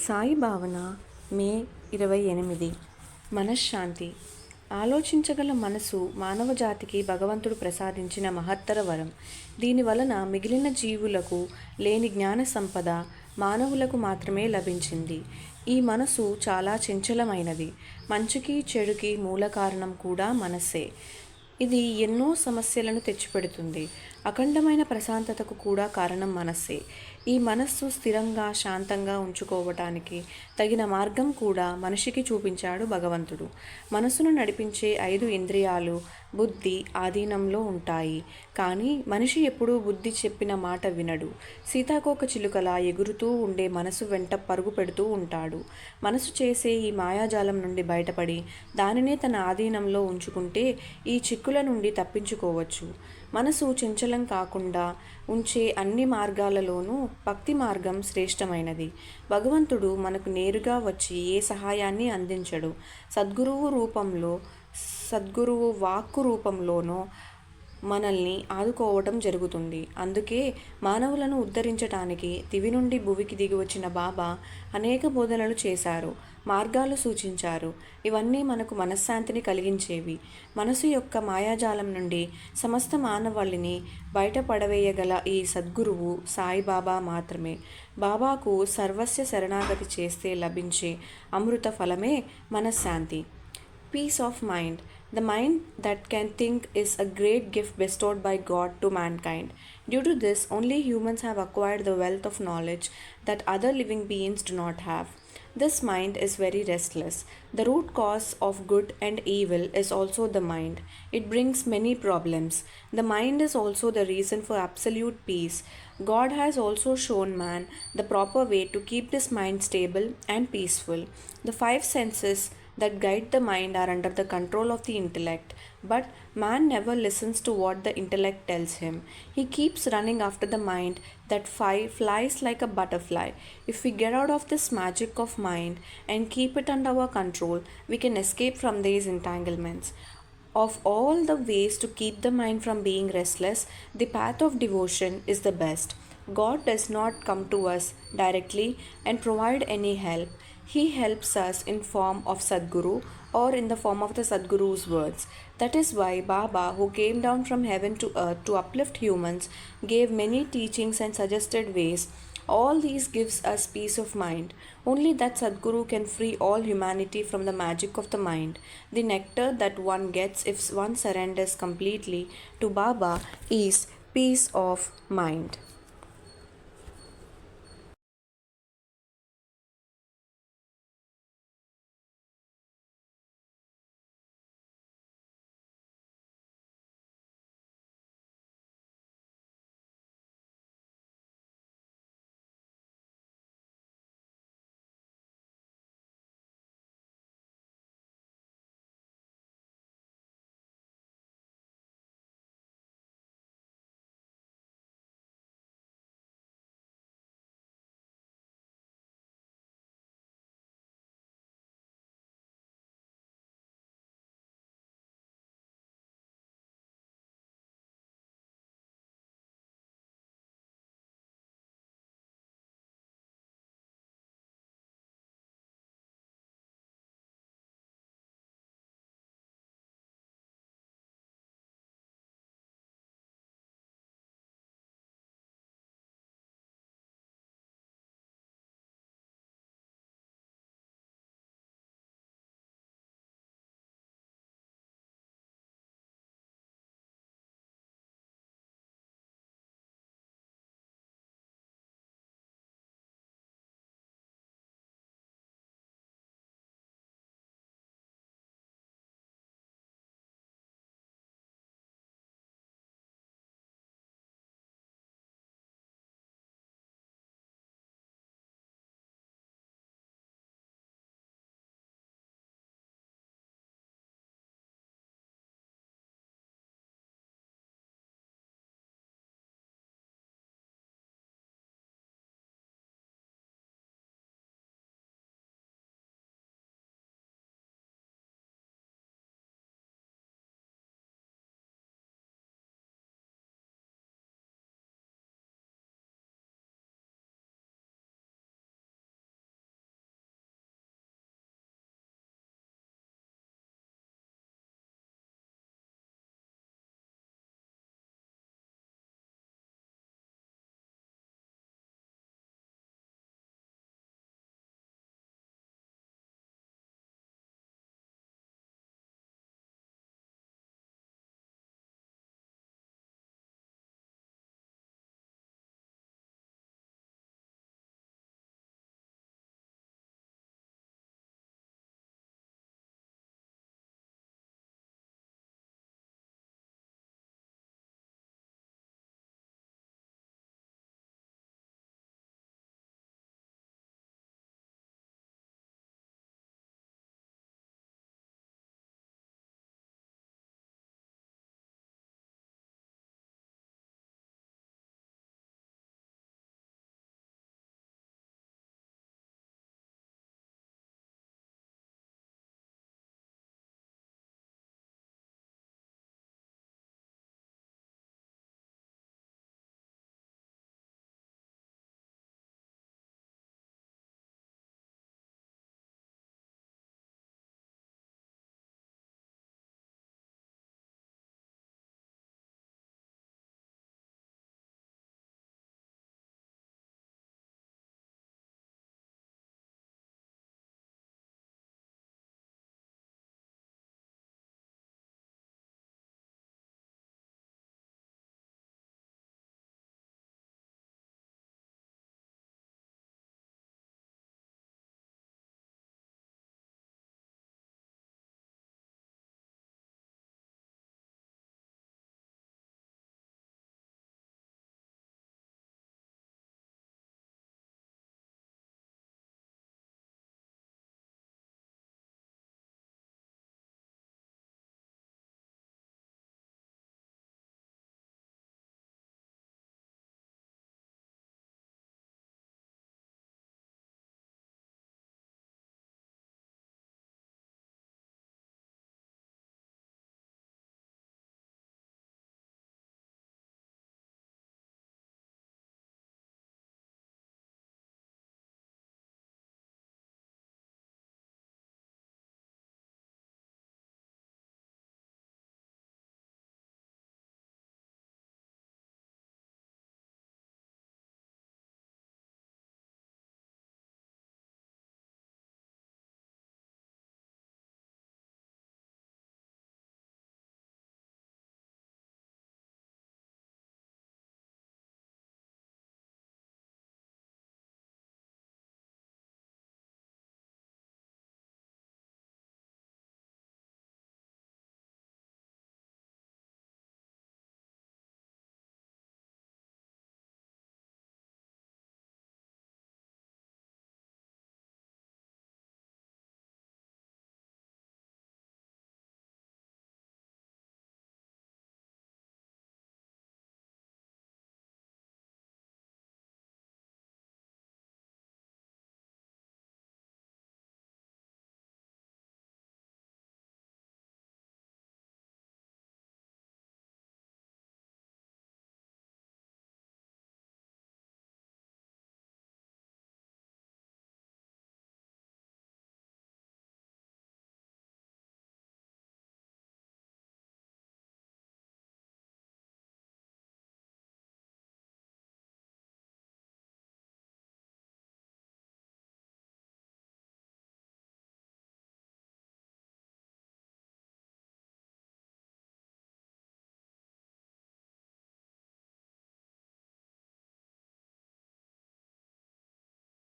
సాయి భావన మే 28. మనశ్శాంతి. ఆలోచించగల మనసు మానవ జాతికి భగవంతుడు ప్రసాదించిన మహత్తర వరం. దీని వలన మిగిలిన జీవులకు లేని జ్ఞాన సంపద మానవులకు మాత్రమే లభించింది. ఈ మనసు చాలా చంచలమైనది. మంచికి చెడుకి మూల కారణం కూడా మనస్సే. ఇది ఎన్నో సమస్యలను తెచ్చిపెడుతుంది. అఖండమైన ప్రశాంతతకు కూడా కారణం మనస్సే. ఈ మనస్సు స్థిరంగా శాంతంగా ఉంచుకోవటానికి తగిన మార్గం కూడా మనిషికి చూపించాడు భగవంతుడు. మనసును నడిపించే 5 ఇంద్రియాలు బుద్ధి ఆధీనంలో ఉంటాయి. కానీ మనిషి ఎప్పుడూ బుద్ధి చెప్పిన మాట వినడు. సీతాకోక చిలుకలా ఎగురుతూ ఉండే మనసు వెంట పరుగు పెడుతూ ఉంటాడు. మనసు చేసే ఈ మాయాజాలం నుండి బయటపడి దానినే తన ఆధీనంలో ఉంచుకుంటే ఈ చిక్కుల నుండి తప్పించుకోవచ్చు. మనసు చంచలం కాకుండా ఉంచే అన్ని మార్గాలలోనూ భక్తి మార్గం శ్రేష్టమైనది. భగవంతుడు మనకు నేరుగా వచ్చి ఏ సహాయాన్ని అందించడు. సద్గురువు వాక్కు రూపంలోనో మనల్ని ఆదుకోవటం జరుగుతుంది. అందుకే మానవులను ఉద్ధరించటానికి దివి నుండి భువికి దిగి వచ్చిన బాబా అనేక బోధనలు చేశారు, మార్గాలు సూచించారు. ఇవన్నీ మనకు మనశ్శాంతిని కలిగించేవి. మనసు యొక్క మాయాజాలం నుండి సమస్త మానవాళిని బయటపడవేయగల ఈ సద్గురువు సాయిబాబా మాత్రమే. బాబాకు సర్వస్వ శరణాగతి చేస్తే లభించే అమృత ఫలమే మనశ్శాంతి. Peace of mind. The mind that can think is a great gift bestowed by God to mankind. Due to this, only humans have acquired the wealth of knowledge that other living beings do not have. This mind is very restless. The root cause of good and evil is also the mind. It brings many problems. The mind is also the reason for absolute peace. God has also shown man the proper way to keep this mind stable and peaceful. The 5 senses that guide the mind are under the control of the intellect, but man never listens to what the intellect tells him. He keeps running after the mind that flies like a butterfly. If we get out of this magic of mind and keep it under our control, we can escape from these entanglements. Of all the ways to keep the mind from being restless, the path of devotion is the best. God does not come to us directly and provide any help. He helps us in form of Sadguru or in the form of the Sadguru's words. That is why Baba, who came down from heaven to earth to uplift humans, gave many teachings and suggested ways. All these gives us peace of mind. Only that Sadguru can free all humanity from the magic of the mind. The nectar that one gets if one surrenders completely to Baba is peace of mind.